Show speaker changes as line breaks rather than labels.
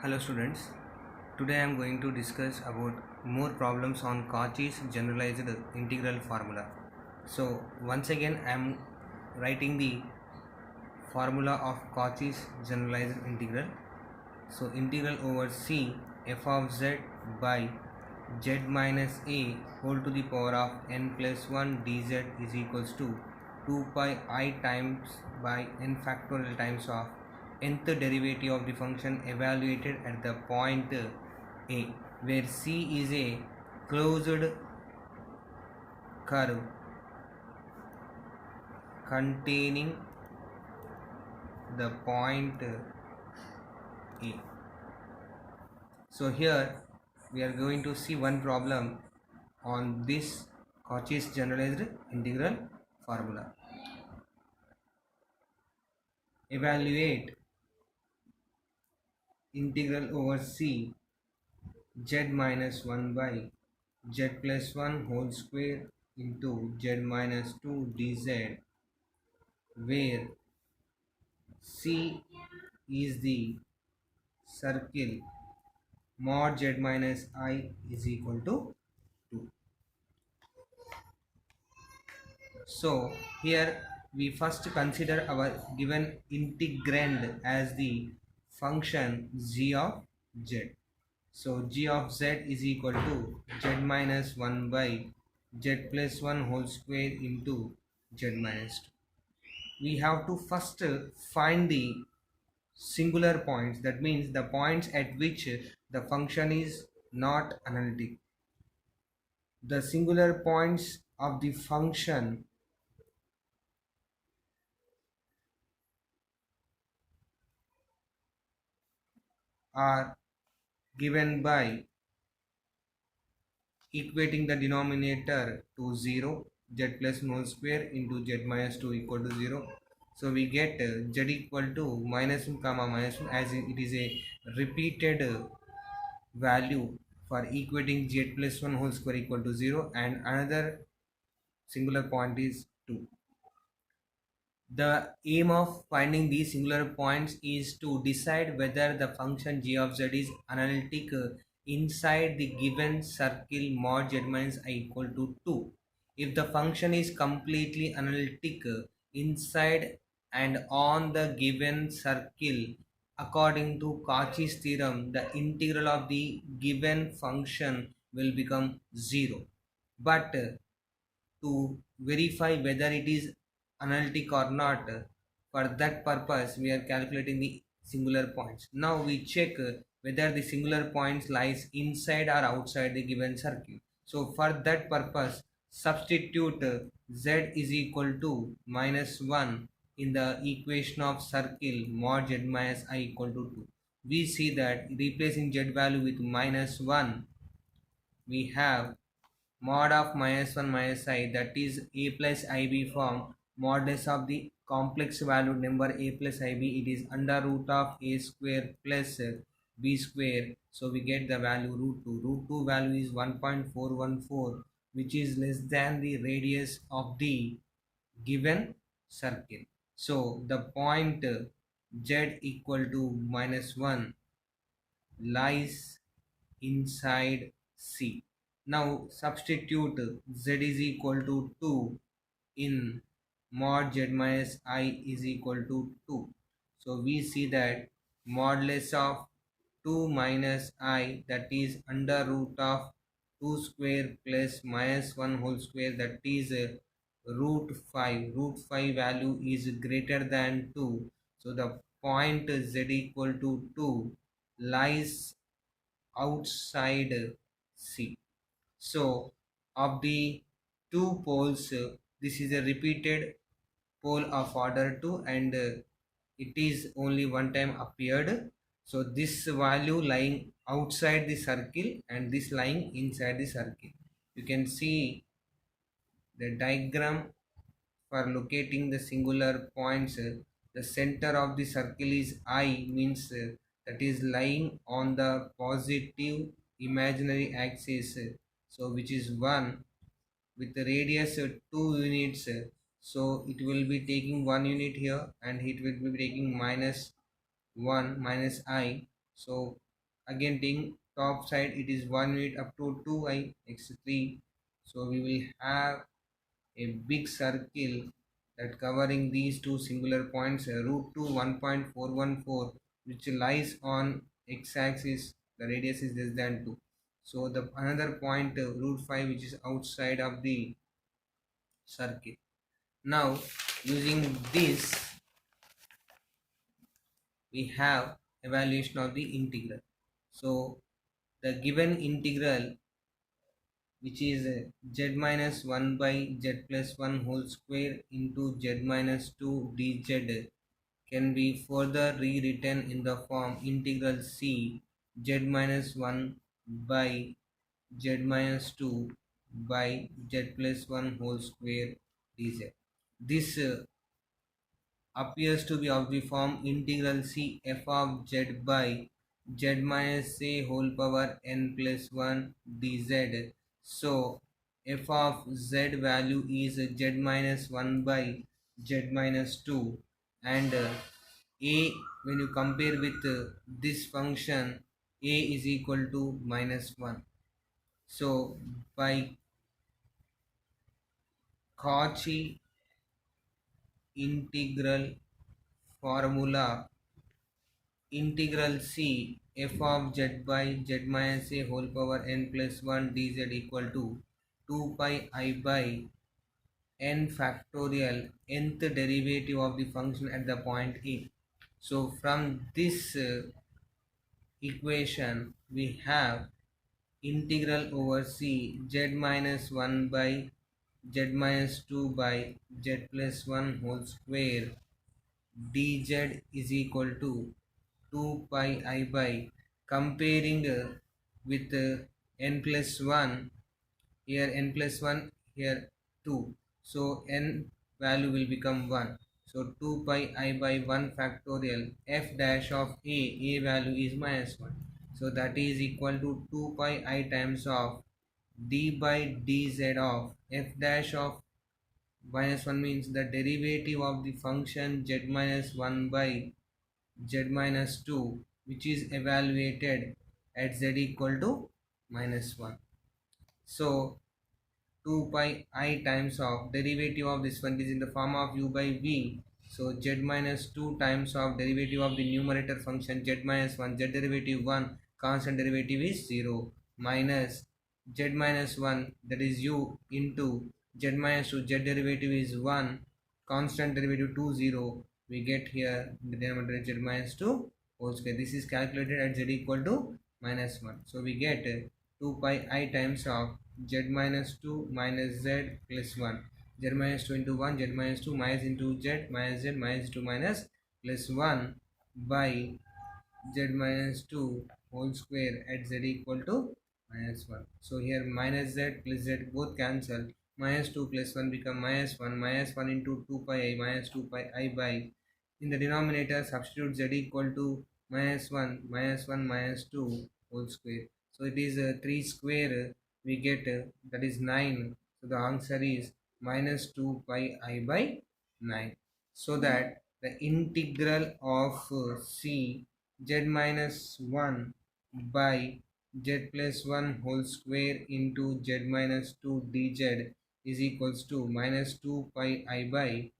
Hello students, today I am going to discuss about more problems on Cauchy's generalized integral formula. So once again I am writing the formula of Cauchy's generalized integral. So integral over C f of z by z minus a whole to the power of n plus 1 dz is equals to 2 pi I times by n factorial times of nth derivative of the function evaluated at the point a, where C is a closed curve containing the point a. So here we are going to see one problem on this Cauchy's generalized integral formula. Evaluate integral over C z minus 1 by z plus 1 whole square into z minus 2 dz, where C is the circle mod z minus I is equal to 2. So here we first consider our given integrand as the function g of z. So g of z is equal to z minus 1 by z plus 1 whole square into z minus 2. We have to first find the singular points, that means the points at which the function is not analytic. The singular points of the function are given by equating the denominator to 0, z plus whole square into z minus 2 equal to 0. So we get z equal to minus 1 comma minus 1, as it is a repeated value for equating z plus 1 whole square equal to 0, and another singular point is 2. The aim of finding these singular points is to decide whether the function g of z is analytic inside the given circle mod z minus I equal to 2. If the function is completely analytic inside and on the given circle, according to Cauchy's theorem, the integral of the given function will become 0. But to verify whether it is analytic or not, for that purpose we are calculating the singular points. Now we check whether the singular points lies inside or outside the given circle. So for that purpose substitute z is equal to minus 1 in the equation of circle mod z minus I equal to 2. We see that replacing z value with minus 1, we have mod of minus 1 minus I, that is a plus ib form. Modulus of the complex valued number a plus ib, it is under root of a square plus b square. So we get the value root 2. Root 2 value is 1.414, which is less than the radius of the given circle. So the point z equal to minus 1 lies inside C. Now substitute z is equal to 2 in mod z minus I is equal to 2. So we see that modulus of 2 minus I, that is under root of 2 square plus minus 1 whole square, that is root 5. Root 5 value is greater than 2. So the point z equal to 2 lies outside C. So of the two poles, this is a repeated pole of order 2, and it is only one time appeared. So this value lying outside the circle and this lying inside the circle. You can see the diagram for locating the singular points. The center of the circle is I, means that is lying on the positive imaginary axis, so which is 1, with the radius 2 units. So it will be taking 1 unit here and it will be taking minus 1 minus I. So again taking top side, it is 1 unit up to 2i x3. So we will have a big circle that covering these two singular points, root 2 1.414, which lies on x-axis, the radius is less than 2. So the another point, root 5, which is outside of the circle. Now using this, we have evaluation of the integral. So the given integral, which is z minus 1 by z plus 1 whole square into z minus 2 dz, can be further rewritten in the form integral c z minus 1 by z minus 2 by z plus 1 whole square dz. This appears to be of the form integral c f of z by z minus a whole power n plus 1 dz. So f of z value is z minus 1 by z minus 2, and a, when you compare with this function, a is equal to minus 1. So by Cauchy integral formula, integral c f of z by z minus a whole power n plus 1 dz equal to 2 pi I by n factorial nth derivative of the function at the point a. So from this equation we have integral over c z minus 1 by z minus 2 by z plus 1 whole square dz is equal to 2 pi I by, comparing with n plus 1, here n plus 1, here 2, so n value will become 1. So 2 pi I by 1 factorial f dash of a value is minus 1, so that is equal to 2 pi I times of d by dz of f dash of minus 1, means the derivative of the function z minus 1 by z minus 2, which is evaluated at z equal to minus 1. So 2 pi I times of derivative of this one is in the form of u by v. So z minus 2 times of derivative of the numerator function z minus 1, z derivative 1, constant derivative is 0, minus z minus 1, that is u, into z minus 2, z derivative is 1, constant derivative 2 0, we get here the denominator z minus 2 whole square. This is calculated at z equal to minus 1. So we get 2 pi I times of z minus 2 minus z plus 1, z minus 2 into 1, z minus 2 minus into z minus 2 minus plus 1 by z minus 2 whole square at z equal to minus 1. So here minus z plus z both cancel, minus 2 plus 1 become minus 1, minus 1 into 2 pi I minus 2 pi I by, in the denominator substitute z equal to minus 1 minus 1 minus 2 whole square. So it is 3 square, we get that is 9. So the answer is minus 2 pi I by 9. So that the integral of c z minus 1 by z plus 1 whole square into z minus 2 dz is equals to minus 2 pi I by